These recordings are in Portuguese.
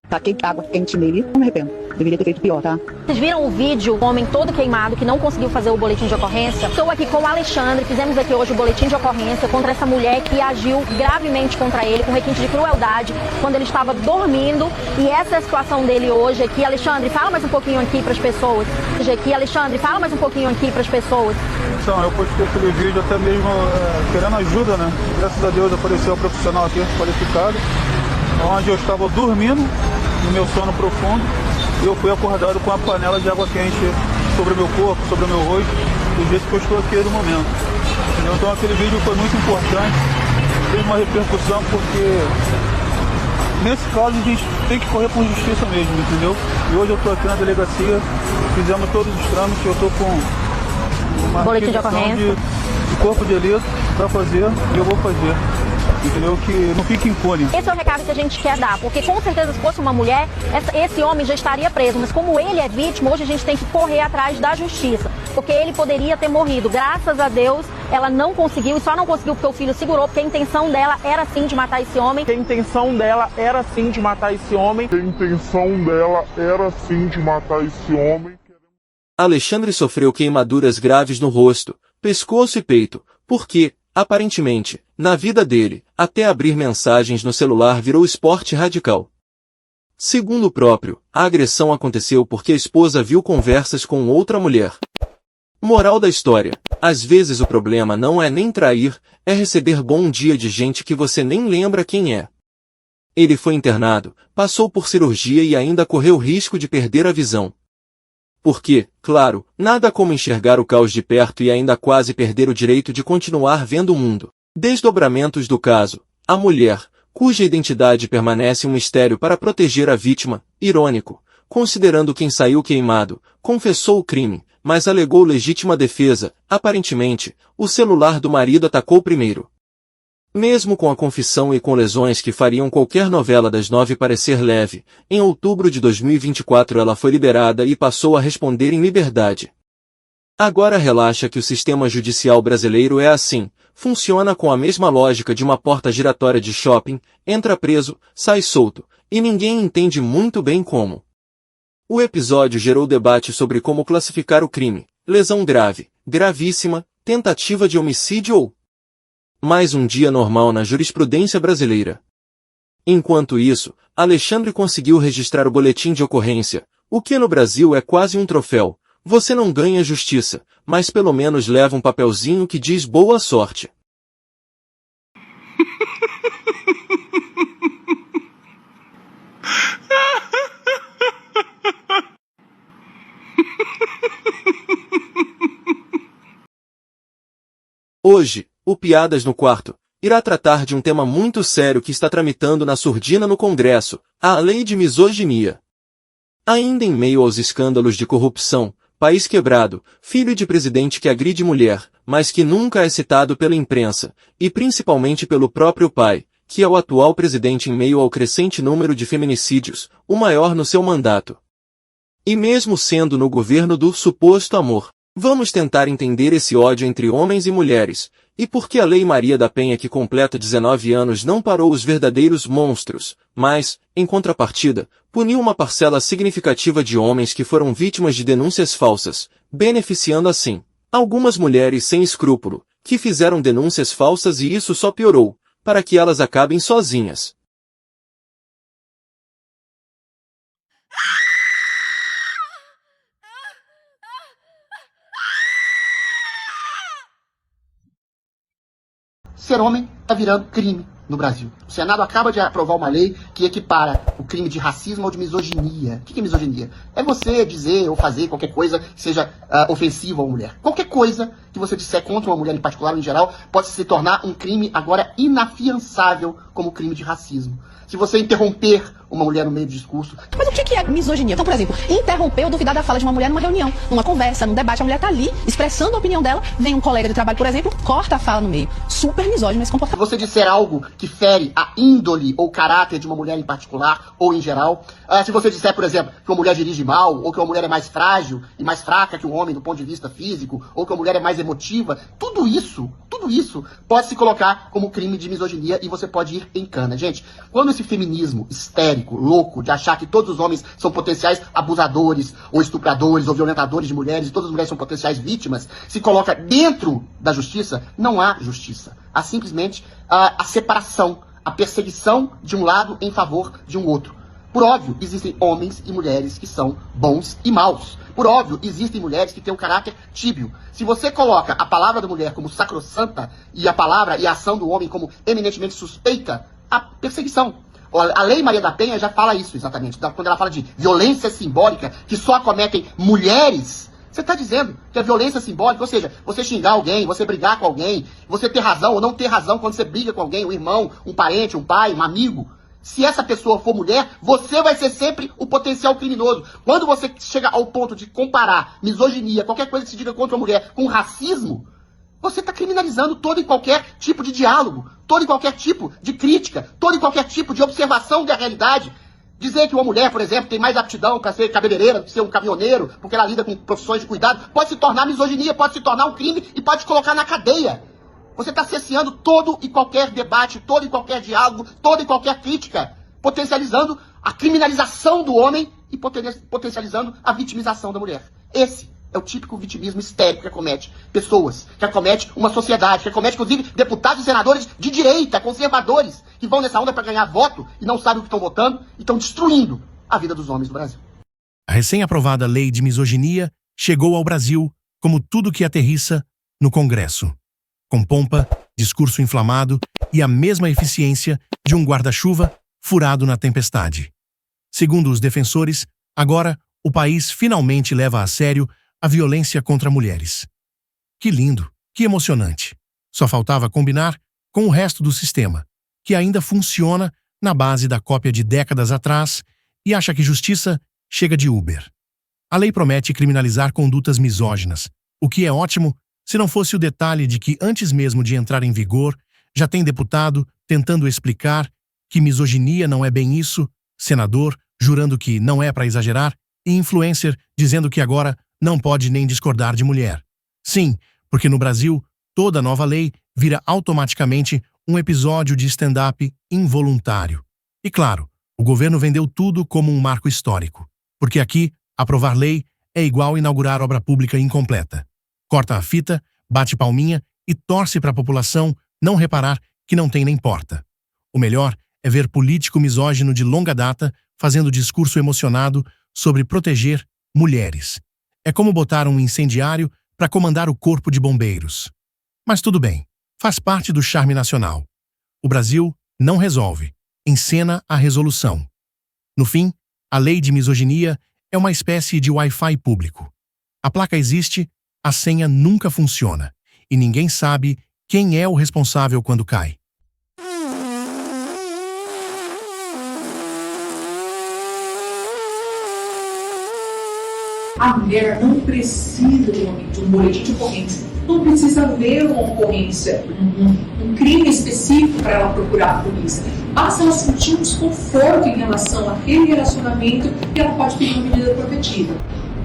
Taquei água quente nele, não me arrependo. Deveria ter feito pior, tá? Vocês viram o vídeo, o homem todo queimado, que não conseguiu fazer o boletim de ocorrência? Estou aqui com o Alexandre, fizemos aqui hoje o boletim de ocorrência contra essa mulher que agiu gravemente contra ele, com requinte de crueldade, quando ele estava dormindo. E essa é a situação dele hoje aqui. Alexandre, fala mais um pouquinho aqui para as pessoas. Alexandre, fala mais um pouquinho aqui para as pessoas. Então, eu postei aquele vídeo até mesmo querendo ajuda, né? Graças a Deus apareceu um profissional aqui qualificado, onde eu estava dormindo, no meu sono profundo, e eu fui acordado com a panela de água quente sobre o meu corpo, sobre o meu rosto, do jeito que eu estou aqui no momento. Entendeu? Então aquele vídeo foi muito importante, fez uma repercussão, porque nesse caso a gente tem que correr com justiça mesmo, entendeu? E hoje eu estou aqui na delegacia, fizemos todos os trâmites, eu estou com uma boletim de ocorrência de corpo de delito para fazer, e eu vou fazer. Entendeu? Que não fique impune. Esse é o recado que a gente quer dar, porque com certeza se fosse uma mulher, esse homem já estaria preso, mas como ele é vítima, hoje a gente tem que correr atrás da justiça, porque ele poderia ter morrido. Graças a Deus, ela não conseguiu, e só não conseguiu porque o filho segurou, porque a intenção dela era sim de matar esse homem. A intenção dela era sim de matar esse homem. A intenção dela era sim de matar esse homem. Alexandre sofreu queimaduras graves no rosto, pescoço e peito, porque, aparentemente, na vida dele, até abrir mensagens no celular virou esporte radical. Segundo o próprio, a agressão aconteceu porque a esposa viu conversas com outra mulher. Moral da história: às vezes o problema não é nem trair, é receber bom dia de gente que você nem lembra quem é. Ele foi internado, passou por cirurgia e ainda correu risco de perder a visão. Porque, claro, nada como enxergar o caos de perto e ainda quase perder o direito de continuar vendo o mundo. Desdobramentos do caso: a mulher, cuja identidade permanece um mistério para proteger a vítima, irônico, considerando quem saiu queimado, confessou o crime, mas alegou legítima defesa. Aparentemente, o celular do marido atacou primeiro. Mesmo com a confissão e com lesões que fariam qualquer novela das 9 parecer leve, em outubro de 2024 ela foi liberada e passou a responder em liberdade. Agora relaxa que o sistema judicial brasileiro é assim, funciona com a mesma lógica de uma porta giratória de shopping: entra preso, sai solto, e ninguém entende muito bem como. O episódio gerou debate sobre como classificar o crime: lesão grave, gravíssima, tentativa de homicídio ou mais um dia normal na jurisprudência brasileira. Enquanto isso, Alexandre conseguiu registrar o boletim de ocorrência, o que no Brasil é quase um troféu. Você não ganha justiça, mas pelo menos leva um papelzinho que diz boa sorte. Hoje, o Piadas no Quarto irá tratar de um tema muito sério que está tramitando na surdina no Congresso: a lei de misoginia. Ainda em meio aos escândalos de corrupção, país quebrado, filho de presidente que agride mulher, mas que nunca é citado pela imprensa, e principalmente pelo próprio pai, que é o atual presidente em meio ao crescente número de feminicídios, o maior no seu mandato. E mesmo sendo no governo do suposto amor, vamos tentar entender esse ódio entre homens e mulheres, e por que a Lei Maria da Penha, que completa 19 anos, não parou os verdadeiros monstros, mas, em contrapartida, puniu uma parcela significativa de homens que foram vítimas de denúncias falsas, beneficiando assim algumas mulheres sem escrúpulo, que fizeram denúncias falsas e isso só piorou, para que elas acabem sozinhas. Ser homem está virando crime no Brasil. O Senado acaba de aprovar uma lei que equipara o crime de racismo ao de misoginia. O que é misoginia? É você dizer ou fazer qualquer coisa que seja ofensiva a uma mulher. Qualquer coisa que você disser contra uma mulher em particular ou em geral pode se tornar um crime agora inafiançável como crime de racismo. Se você interromper uma mulher no meio do discurso... Mas o que é misoginia? Então, por exemplo, interromper ou duvidar da fala de uma mulher numa reunião, numa conversa, num debate, a mulher tá ali expressando a opinião dela, vem um colega de trabalho, por exemplo, corta a fala no meio. Super misógino esse comportamento. Se você disser algo que fere a índole ou caráter de uma mulher em particular ou em geral, se você disser, por exemplo, que uma mulher dirige mal, ou que uma mulher é mais frágil e mais fraca que um homem do ponto de vista físico, ou que uma mulher é mais emotiva, tudo isso Tudo isso pode se colocar como crime de misoginia e você pode ir em cana. Gente, quando esse feminismo histérico, louco, de achar que todos os homens são potenciais abusadores, ou estupradores, ou violentadores de mulheres, e todas as mulheres são potenciais vítimas, se coloca dentro da justiça, não há justiça. Há simplesmente a separação, a perseguição de um lado em favor de um outro. Por óbvio, existem homens e mulheres que são bons e maus. Por óbvio, existem mulheres que têm um caráter tíbio. Se você coloca a palavra da mulher como sacrossanta e a palavra e a ação do homem como eminentemente suspeita, há perseguição. A Lei Maria da Penha já fala isso exatamente. Quando ela fala de violência simbólica que só acometem mulheres, você está dizendo que a violência simbólica, ou seja, você xingar alguém, você brigar com alguém, você ter razão ou não ter razão quando você briga com alguém, um irmão, um parente, um pai, um amigo. Se essa pessoa for mulher, você vai ser sempre o potencial criminoso. Quando você chega ao ponto de comparar misoginia, qualquer coisa que se diga contra a mulher, com racismo, você está criminalizando todo e qualquer tipo de diálogo, todo e qualquer tipo de crítica, todo e qualquer tipo de observação da realidade. Dizer que uma mulher, por exemplo, tem mais aptidão para ser cabeleireira do que ser um caminhoneiro, porque ela lida com profissões de cuidado, pode se tornar misoginia, pode se tornar um crime e pode te colocar na cadeia. Você está cesseando todo e qualquer debate, todo e qualquer diálogo, toda e qualquer crítica, potencializando a criminalização do homem e potencializando a vitimização da mulher. Esse é o típico vitimismo histérico que acomete pessoas, que acomete uma sociedade, que acomete, inclusive, deputados e senadores de direita, conservadores, que vão nessa onda para ganhar voto e não sabem o que estão votando e estão destruindo a vida dos homens do Brasil. A recém-aprovada lei de misoginia chegou ao Brasil como tudo que aterrissa no Congresso, com pompa, discurso inflamado e a mesma eficiência de um guarda-chuva furado na tempestade. Segundo os defensores, agora o país finalmente leva a sério a violência contra mulheres. Que lindo, que emocionante. Só faltava combinar com o resto do sistema, que ainda funciona na base da cópia de décadas atrás e acha que justiça chega de Uber. A lei promete criminalizar condutas misóginas, o que é ótimo se não fosse o detalhe de que antes mesmo de entrar em vigor, já tem deputado tentando explicar que misoginia não é bem isso, senador jurando que não é para exagerar e influencer dizendo que agora não pode nem discordar de mulher. Sim, porque no Brasil, toda nova lei vira automaticamente um episódio de stand-up involuntário. E claro, o governo vendeu tudo como um marco histórico, porque aqui, aprovar lei é igual inaugurar obra pública incompleta. Corta a fita, bate palminha e torce para a população não reparar que não tem nem porta. O melhor é ver político misógino de longa data fazendo discurso emocionado sobre proteger mulheres. É como botar um incendiário para comandar o corpo de bombeiros. Mas tudo bem, faz parte do charme nacional. O Brasil não resolve, encena a resolução. No fim, a lei de misoginia é uma espécie de Wi-Fi público. A placa existe, a senha nunca funciona, e ninguém sabe quem é o responsável quando cai. A mulher não precisa de um boletim de ocorrência, não precisa haver uma ocorrência, um crime específico para ela procurar a polícia. Basta ela sentir um desconforto em relação àquele relacionamento e ela pode pedir uma medida protetiva.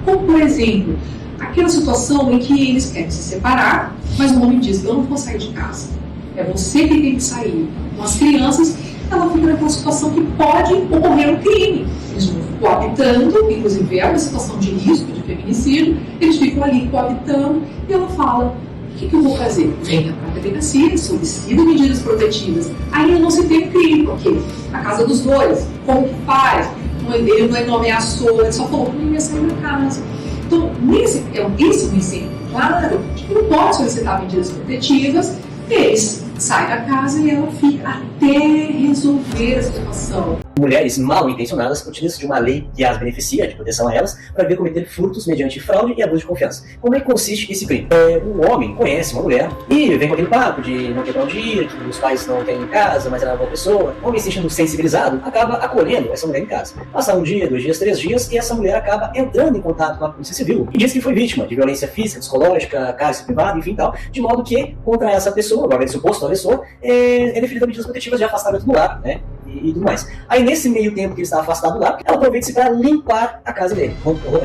Como, por exemplo, aquela situação em que eles querem se separar, mas o homem diz: eu não vou sair de casa, é você que tem que sair. Com as crianças, ela fica naquela situação que pode ocorrer um crime. Eles vão coabitando, inclusive é uma situação de risco de feminicídio, eles ficam ali coabitando e ela fala: o que eu vou fazer? Venha para a delegacia, solicita medidas protetivas. Aí não se tem crime, porque a casa dos dois, como que faz? Ele não ameaçou, ele só falou que não ia sair da casa. Então, esse é um exemplo claro de que não pode solicitar medidas protetivas, eles saem da casa e ela fica até resolver a situação. Mulheres mal intencionadas utilizam de uma lei que as beneficia, de proteção a elas, para vir cometer furtos mediante fraude e abuso de confiança. Como é que consiste esse crime? Um homem conhece uma mulher e vem com aquele papo de não quebrar um dia, que os pais não têm em casa, mas ela é uma boa pessoa. O homem se sentindo sensibilizado, acaba acolhendo essa mulher em casa. Passa um dia, 2 dias, 3 dias e essa mulher acaba entrando em contato com a Polícia Civil e diz que foi vítima de violência física, psicológica, cárcere privado, enfim tal, de modo que contra essa pessoa, agora esse suposto agressor, é deferida medidas protetivas de afastamento do lar, né? e tudo mais. Aí nesse meio tempo que ele está afastado lá, ela aproveita-se para limpar a casa dele,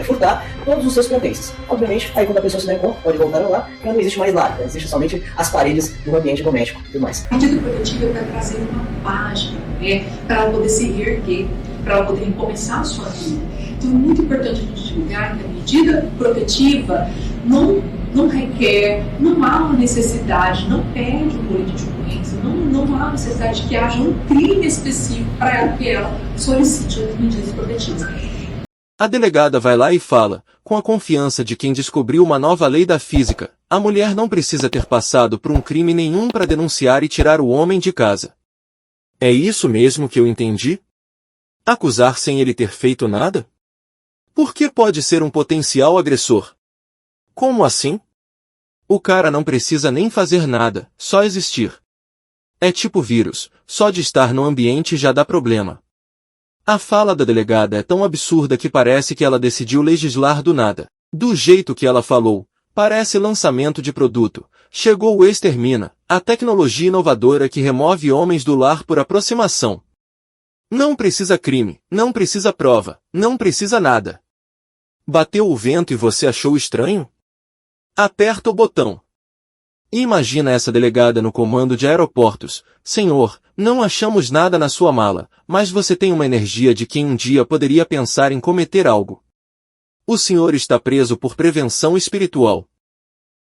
furtar todos os seus pertences. Obviamente, aí quando a pessoa se der conta, pode voltar lá, porque não existe mais nada, existe somente as paredes do ambiente doméstico e tudo mais. A medida protetiva vai trazer uma página, né, para ela poder se reerguer, para ela poder recomeçar a sua vida. Então é muito importante a gente divulgar que a medida protetiva não requer, não há uma necessidade, não pede um boletim de ocorrência, não há necessidade de que haja um crime específico para que ela solicite as medidas protetivas. A delegada vai lá e fala, com a confiança de quem descobriu uma nova lei da física, a mulher não precisa ter passado por um crime nenhum para denunciar e tirar o homem de casa. É isso mesmo que eu entendi? Acusar sem ele ter feito nada? Por que pode ser um potencial agressor? Como assim? O cara não precisa nem fazer nada, só existir. É tipo vírus, só de estar no ambiente já dá problema. A fala da delegada é tão absurda que parece que ela decidiu legislar do nada. Do jeito que ela falou, parece lançamento de produto. Chegou o Extermina, a tecnologia inovadora que remove homens do lar por aproximação. Não precisa crime, não precisa prova, não precisa nada. Bateu o vento e você achou estranho? Aperta o botão. Imagina essa delegada no comando de aeroportos. Senhor, não achamos nada na sua mala, mas você tem uma energia de quem um dia poderia pensar em cometer algo. O senhor está preso por prevenção espiritual.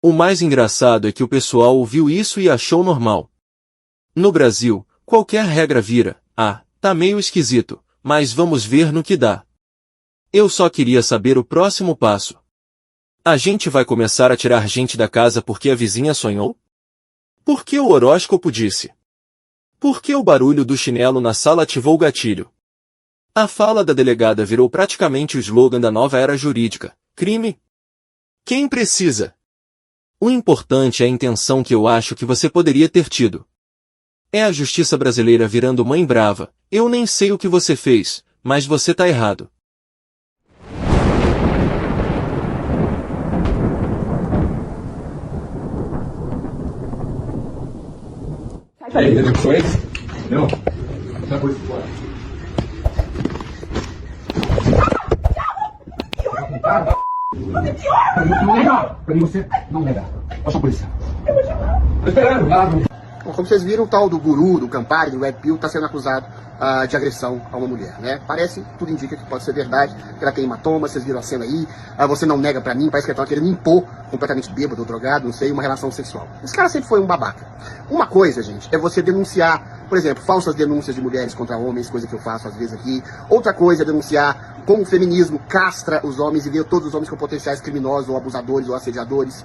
O mais engraçado é que o pessoal ouviu isso e achou normal. No Brasil, qualquer regra vira, tá meio esquisito, mas vamos ver no que dá. Eu só queria saber o próximo passo. A gente vai começar a tirar gente da casa porque a vizinha sonhou? Por que o horóscopo disse? Por que o barulho do chinelo na sala ativou o gatilho? A fala da delegada virou praticamente o slogan da nova era jurídica. Crime? Quem precisa? O importante é a intenção que eu acho que você poderia ter tido. É a justiça brasileira virando mãe brava. Eu nem sei o que você fez, mas você tá errado. Aí, deduções? Não. Já foi fora. Não negar. Pra mim você não negar. Poxa, polícia. Tô esperando. Bom, como vocês viram, o tal do guru, do Campari, do Red Pill, está sendo acusado de agressão a uma mulher, né? Parece, tudo indica que pode ser verdade, que ela tem hematoma, vocês viram a cena aí, você não nega pra mim, parece que ela tá querendo impor, completamente bêbado ou drogado, não sei, uma relação sexual. Esse cara sempre foi um babaca. Uma coisa, gente, é você denunciar, por exemplo, falsas denúncias de mulheres contra homens, coisa que eu faço às vezes aqui. Outra coisa é denunciar como o feminismo castra os homens e vê todos os homens como potenciais criminosos ou abusadores ou assediadores,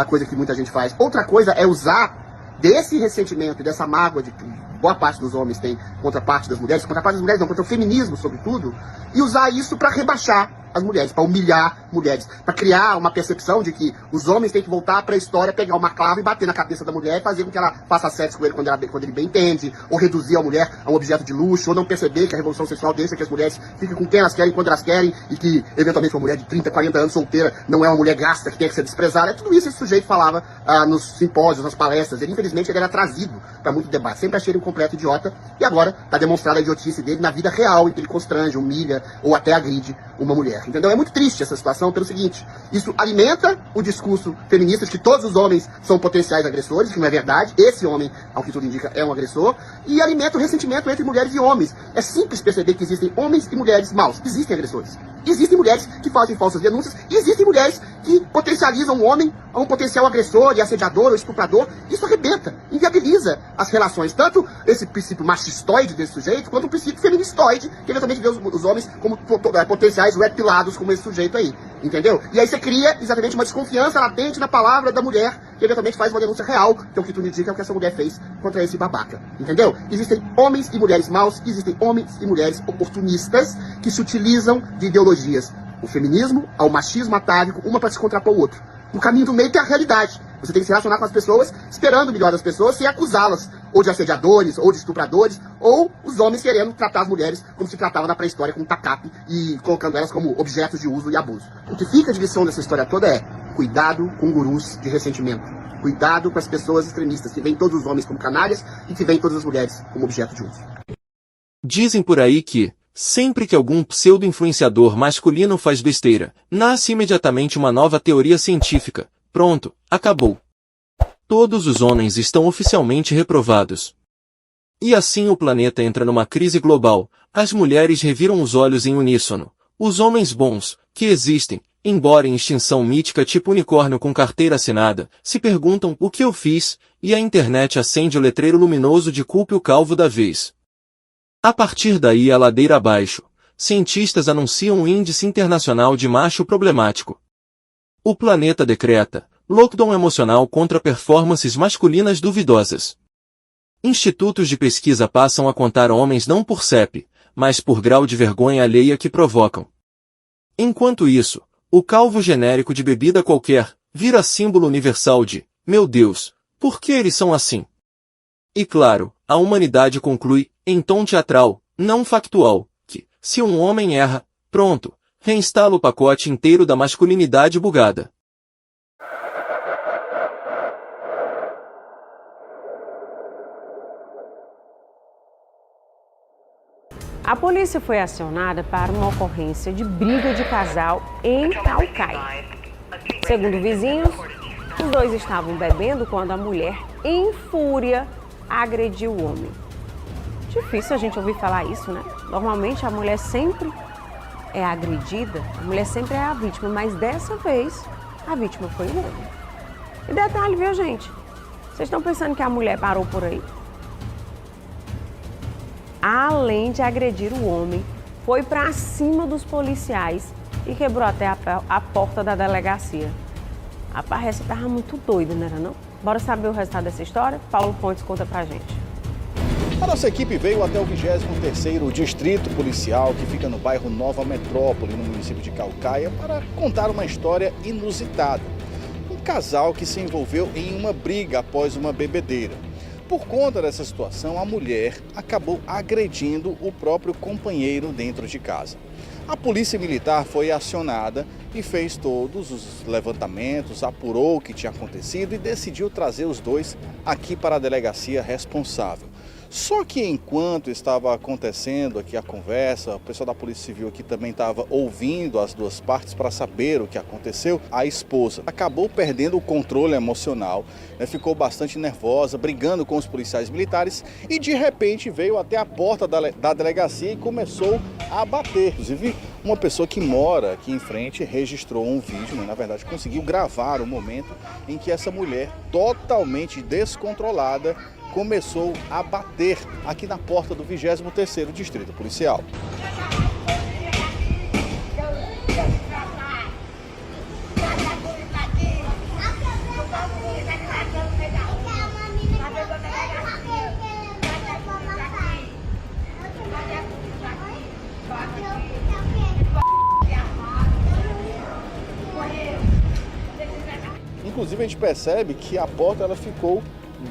coisa que muita gente faz. Outra coisa é usar desse ressentimento e dessa mágoa de que boa parte dos homens tem contra a parte das mulheres, contra a parte das mulheres não, contra o feminismo sobretudo, e usar isso para rebaixar as mulheres, para humilhar mulheres, para criar uma percepção de que os homens têm que voltar para a história, pegar uma clava e bater na cabeça da mulher e fazer com que ela faça sexo com ele quando ele bem entende, ou reduzir a mulher a um objeto de luxo, ou não perceber que a revolução sexual deixa que as mulheres fiquem com quem elas querem, quando elas querem, e que eventualmente uma mulher de 30, 40 anos solteira não é uma mulher gasta, que tem que ser desprezada. É tudo isso esse sujeito falava nos simpósios, nas palestras. Ele, infelizmente, ele era trazido para muito debate. Sempre achei ele um completo idiota, e agora está demonstrada a idiotice dele na vida real, em que ele constrange, humilha ou até agride uma mulher. Entendeu? É muito triste essa situação pelo seguinte: isso alimenta o discurso feminista de que todos os homens são potenciais agressores, que não é verdade. Esse homem, ao que tudo indica, é um agressor, e alimenta o ressentimento entre mulheres e homens. É simples perceber que existem homens e mulheres maus. Existem agressores. Existem mulheres que fazem falsas denúncias, e existem mulheres que potencializam um homem a um potencial agressor e assediador ou estuprador. Isso arrebenta, inviabiliza as relações. Tanto esse princípio machistoide desse sujeito, quanto o princípio feministoide, que eventualmente vê os homens como potenciais red-pilados, como esse sujeito aí. Entendeu? E aí você cria exatamente uma desconfiança latente na palavra da mulher, que eventualmente faz uma denúncia real, que é o que tu me indica, é o que essa mulher fez contra esse babaca. Entendeu? Existem homens e mulheres maus, existem homens e mulheres oportunistas que se utilizam de ideologias, o feminismo ao machismo atávico, uma para se contrapor o outro. No caminho do meio tem a realidade. Você tem que se relacionar com as pessoas, esperando o melhor das pessoas, sem acusá-las, ou de assediadores, ou de estupradores, ou os homens querendo tratar as mulheres como se tratava na pré-história, com um tacape, e colocando elas como objetos de uso e abuso. O que fica de lição dessa história toda é: cuidado com gurus de ressentimento. Cuidado com as pessoas extremistas, que veem todos os homens como canalhas e que veem todas as mulheres como objeto de uso. Dizem por aí que, sempre que algum pseudo-influenciador masculino faz besteira, nasce imediatamente uma nova teoria científica. Pronto, acabou. Todos os homens estão oficialmente reprovados. E assim o planeta entra numa crise global. As mulheres reviram os olhos em uníssono. Os homens bons, que existem, embora em extinção mítica tipo unicórnio com carteira assinada, se perguntam o que eu fiz, e a internet acende o letreiro luminoso de culpe o calvo da vez. A partir daí a ladeira abaixo, cientistas anunciam um índice internacional de macho problemático. O planeta decreta lockdown emocional contra performances masculinas duvidosas. Institutos de pesquisa passam a contar homens não por CEP, mas por grau de vergonha alheia que provocam. Enquanto isso, o calvo genérico de bebida qualquer vira símbolo universal de, meu Deus, por que eles são assim? E claro, a humanidade conclui, em tom teatral, não factual, que, se um homem erra, pronto, reinstala o pacote inteiro da masculinidade bugada. A polícia foi acionada para uma ocorrência de briga de casal em Caucaia. Segundo vizinhos, os dois estavam bebendo quando a mulher, em fúria, agrediu o homem. Difícil a gente ouvir falar isso, né? Normalmente a mulher sempre é agredida, a mulher sempre é a vítima, mas dessa vez a vítima foi o homem. E detalhe, viu, gente? Vocês estão pensando que a mulher parou por aí? Além de agredir o homem, foi para cima dos policiais e quebrou até a porta da delegacia. A parreça estava muito doida, não era não? Bora saber o resultado dessa história? Paulo Pontes conta pra gente. A nossa equipe veio até o 23º Distrito Policial, que fica no bairro Nova Metrópole, no município de Caucaia, para contar uma história inusitada. Um casal que se envolveu em uma briga após uma bebedeira. Por conta dessa situação, a mulher acabou agredindo o próprio companheiro dentro de casa. A polícia militar foi acionada e fez todos os levantamentos, apurou o que tinha acontecido e decidiu trazer os dois aqui para a delegacia responsável. Só que enquanto estava acontecendo aqui a conversa, o pessoal da Polícia Civil aqui também estava ouvindo as duas partes para saber o que aconteceu, a esposa acabou perdendo o controle emocional, ficou bastante nervosa, brigando com os policiais militares e de repente veio até a porta da delegacia e começou a bater. Inclusive, uma pessoa que mora aqui em frente registrou um vídeo, na verdade conseguiu gravar o momento em que essa mulher, totalmente descontrolada, começou a bater aqui na porta do 23º Distrito Policial. Inclusive a gente percebe que a porta ela ficou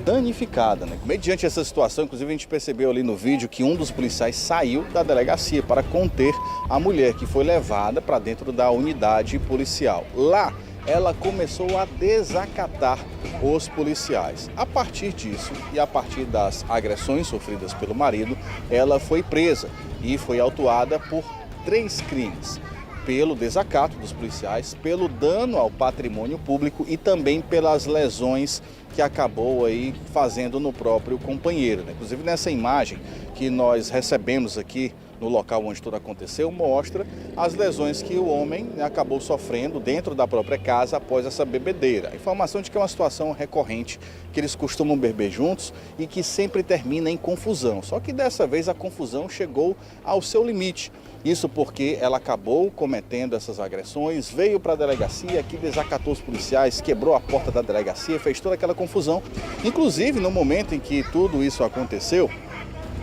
danificada, né? Mediante essa situação, inclusive a gente percebeu ali no vídeo que um dos policiais saiu da delegacia para conter a mulher que foi levada para dentro da unidade policial. Lá, ela começou a desacatar os policiais. A partir disso e a partir das agressões sofridas pelo marido, ela foi presa e foi autuada por 3 crimes. Pelo desacato dos policiais, pelo dano ao patrimônio público e também pelas lesões que acabou aí fazendo no próprio companheiro, né? Inclusive nessa imagem que nós recebemos aqui no local onde tudo aconteceu, mostra as lesões que o homem acabou sofrendo dentro da própria casa após essa bebedeira. A informação de que é uma situação recorrente, que eles costumam beber juntos e que sempre termina em confusão. Só que dessa vez a confusão chegou ao seu limite. Isso porque ela acabou cometendo essas agressões, veio para a delegacia, que desacatou os policiais, quebrou a porta da delegacia, fez toda aquela confusão. Inclusive, no momento em que tudo isso aconteceu,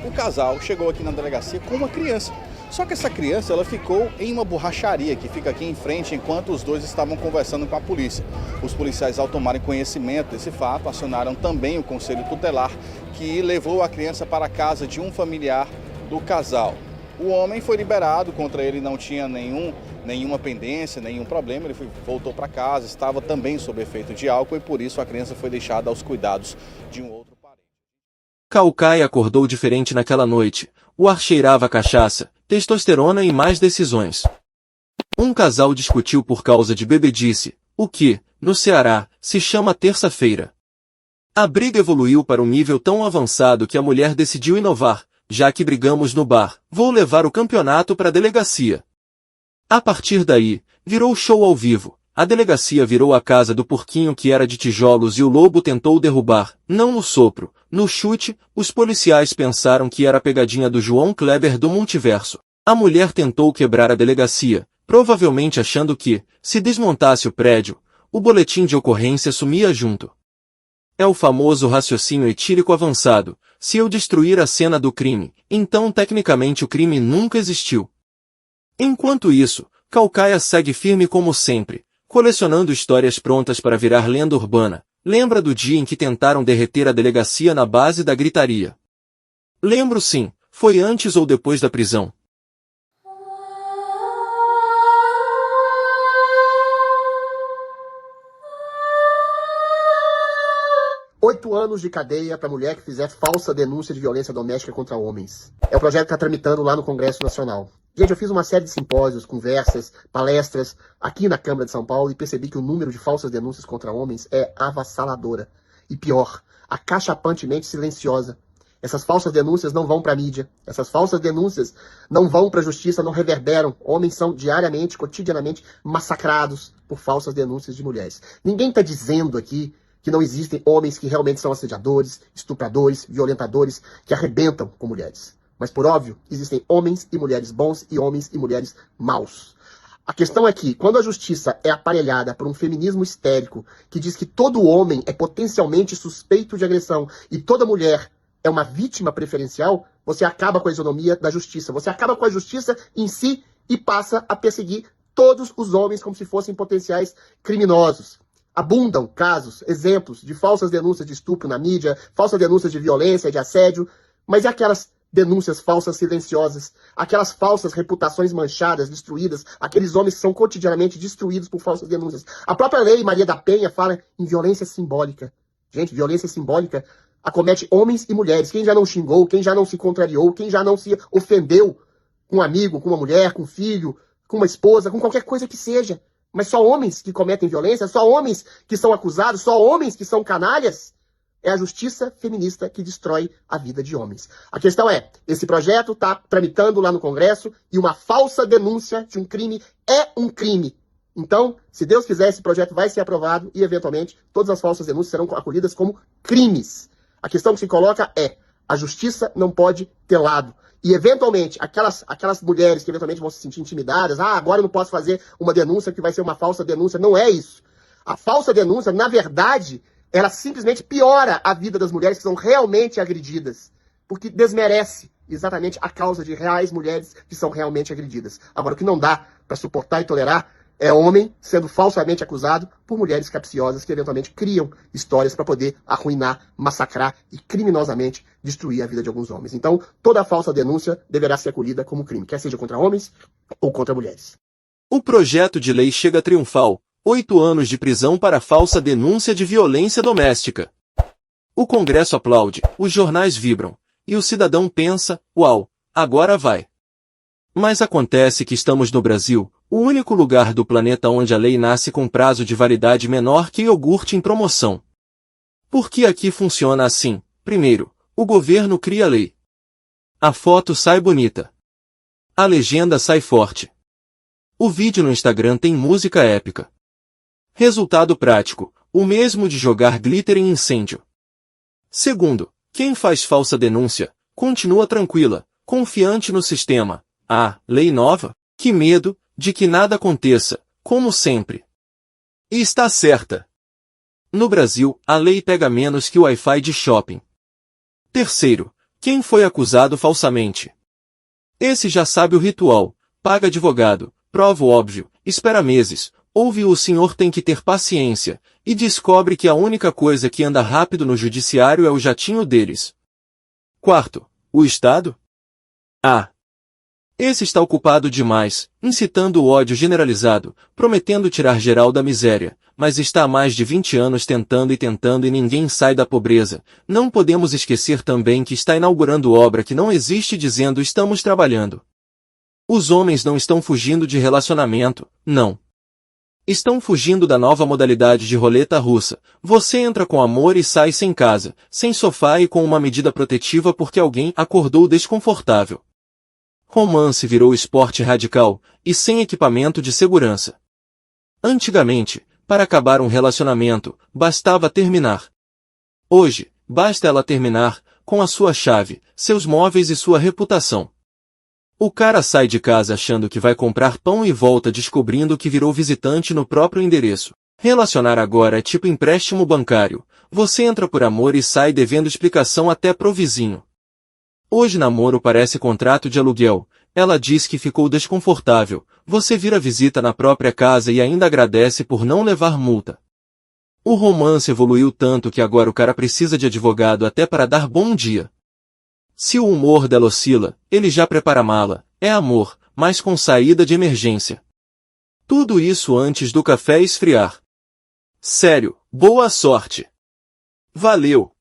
o casal chegou aqui na delegacia com uma criança. Só que essa criança ela ficou em uma borracharia que fica aqui em frente enquanto os dois estavam conversando com a polícia. Os policiais, ao tomarem conhecimento desse fato, acionaram também o Conselho Tutelar, que levou a criança para a casa de um familiar do casal. O homem foi liberado, contra ele não tinha nenhuma pendência, nenhum problema, ele voltou para casa, estava também sob efeito de álcool e por isso a criança foi deixada aos cuidados de um outro. Caucaia acordou diferente naquela noite. O ar cheirava a cachaça, testosterona e mais decisões. Um casal discutiu por causa de bebedice, o que, no Ceará, se chama terça-feira. A briga evoluiu para um nível tão avançado que a mulher decidiu inovar. Já que brigamos no bar, vou levar o campeonato para a delegacia. A partir daí, virou show ao vivo. A delegacia virou a casa do porquinho que era de tijolos e o lobo tentou derrubar, não no sopro, no chute. Os policiais pensaram que era a pegadinha do João Kleber do multiverso. A mulher tentou quebrar a delegacia, provavelmente achando que, se desmontasse o prédio, o boletim de ocorrência sumia junto. É o famoso raciocínio etílico avançado. Se eu destruir a cena do crime, então tecnicamente o crime nunca existiu. Enquanto isso, Caucaia segue firme como sempre, colecionando histórias prontas para virar lenda urbana. Lembra do dia em que tentaram derreter a delegacia na base da gritaria? Lembro sim, foi antes ou depois da prisão. Oito anos de cadeia para mulher que fizer falsa denúncia de violência doméstica contra homens. É o projeto que está tramitando lá no Congresso Nacional. Gente, eu fiz uma série de simpósios, conversas, palestras aqui na Câmara de São Paulo e percebi que o número de falsas denúncias contra homens é avassaladora. E pior, acachapantemente silenciosa. Essas falsas denúncias não vão para a mídia. Essas falsas denúncias não vão para a justiça, não reverberam. Homens são diariamente, cotidianamente massacrados por falsas denúncias de mulheres. Ninguém está dizendo aqui que não existem homens que realmente são assediadores, estupradores, violentadores, que arrebentam com mulheres. Mas, por óbvio, existem homens e mulheres bons e homens e mulheres maus. A questão é que, quando a justiça é aparelhada por um feminismo histérico que diz que todo homem é potencialmente suspeito de agressão e toda mulher é uma vítima preferencial, você acaba com a isonomia da justiça. Você acaba com a justiça em si e passa a perseguir todos os homens como se fossem potenciais criminosos. Abundam casos, exemplos de falsas denúncias de estupro na mídia, falsas denúncias de violência, de assédio, mas e aquelas denúncias falsas silenciosas, aquelas falsas reputações manchadas, destruídas, aqueles homens que são cotidianamente destruídos por falsas denúncias? A própria lei Maria da Penha fala em violência simbólica. Gente, violência simbólica acomete homens e mulheres. Quem já não xingou, quem já não se contrariou, quem já não se ofendeu com um amigo, com uma mulher, com um filho, com uma esposa, com qualquer coisa que seja. Mas só homens que cometem violência, só homens que são acusados, só homens que são canalhas. É a justiça feminista que destrói a vida de homens. A questão é, esse projeto está tramitando lá no Congresso e uma falsa denúncia de um crime é um crime. Então, se Deus quiser, esse projeto vai ser aprovado e, eventualmente, todas as falsas denúncias serão acolhidas como crimes. A questão que se coloca é, a justiça não pode ter lado. E, eventualmente, aquelas mulheres que eventualmente vão se sentir intimidadas, agora eu não posso fazer uma denúncia que vai ser uma falsa denúncia. Não é isso. A falsa denúncia, na verdade, ela simplesmente piora a vida das mulheres que são realmente agredidas. Porque desmerece exatamente a causa de reais mulheres que são realmente agredidas. Agora, o que não dá para suportar e tolerar é homem sendo falsamente acusado por mulheres capciosas que eventualmente criam histórias para poder arruinar, massacrar e criminosamente destruir a vida de alguns homens. Então, toda falsa denúncia deverá ser acolhida como crime, quer seja contra homens ou contra mulheres. O projeto de lei chega triunfal. 8 anos de prisão para falsa denúncia de violência doméstica. O Congresso aplaude, os jornais vibram, e o cidadão pensa, uau, agora vai. Mas acontece que estamos no Brasil, o único lugar do planeta onde a lei nasce com prazo de validade menor que iogurte em promoção. Por que aqui funciona assim? Primeiro, o governo cria a lei. A foto sai bonita. A legenda sai forte. O vídeo no Instagram tem música épica. Resultado prático, o mesmo de jogar glitter em incêndio. Segundo, quem faz falsa denúncia, continua tranquila, confiante no sistema. Lei nova? Que medo de que nada aconteça, como sempre. E está certa. No Brasil, a lei pega menos que o Wi-Fi de shopping. Terceiro, quem foi acusado falsamente? Esse já sabe o ritual, paga advogado, prova o óbvio, espera meses, ouve o senhor tem que ter paciência, e descobre que a única coisa que anda rápido no judiciário é o jatinho deles. Quarto, o Estado? Esse está ocupado demais, incitando o ódio generalizado, prometendo tirar geral da miséria, mas está há mais de 20 anos tentando e ninguém sai da pobreza. Não podemos esquecer também que está inaugurando obra que não existe dizendo estamos trabalhando. Os homens não estão fugindo de relacionamento, não. Estão fugindo da nova modalidade de roleta russa. Você entra com amor e sai sem casa, sem sofá e com uma medida protetiva porque alguém acordou desconfortável. Romance virou esporte radical, e sem equipamento de segurança. Antigamente, para acabar um relacionamento, bastava terminar. Hoje, basta ela terminar, com a sua chave, seus móveis e sua reputação. O cara sai de casa achando que vai comprar pão e volta descobrindo que virou visitante no próprio endereço. Relacionar agora é tipo empréstimo bancário. Você entra por amor e sai devendo explicação até pro vizinho. Hoje namoro parece contrato de aluguel. Ela diz que ficou desconfortável. Você vira visita na própria casa e ainda agradece por não levar multa. O romance evoluiu tanto que agora o cara precisa de advogado até para dar bom dia. Se o humor dela oscila, ele já prepara a mala. É amor, mas com saída de emergência. Tudo isso antes do café esfriar. Sério, boa sorte. Valeu!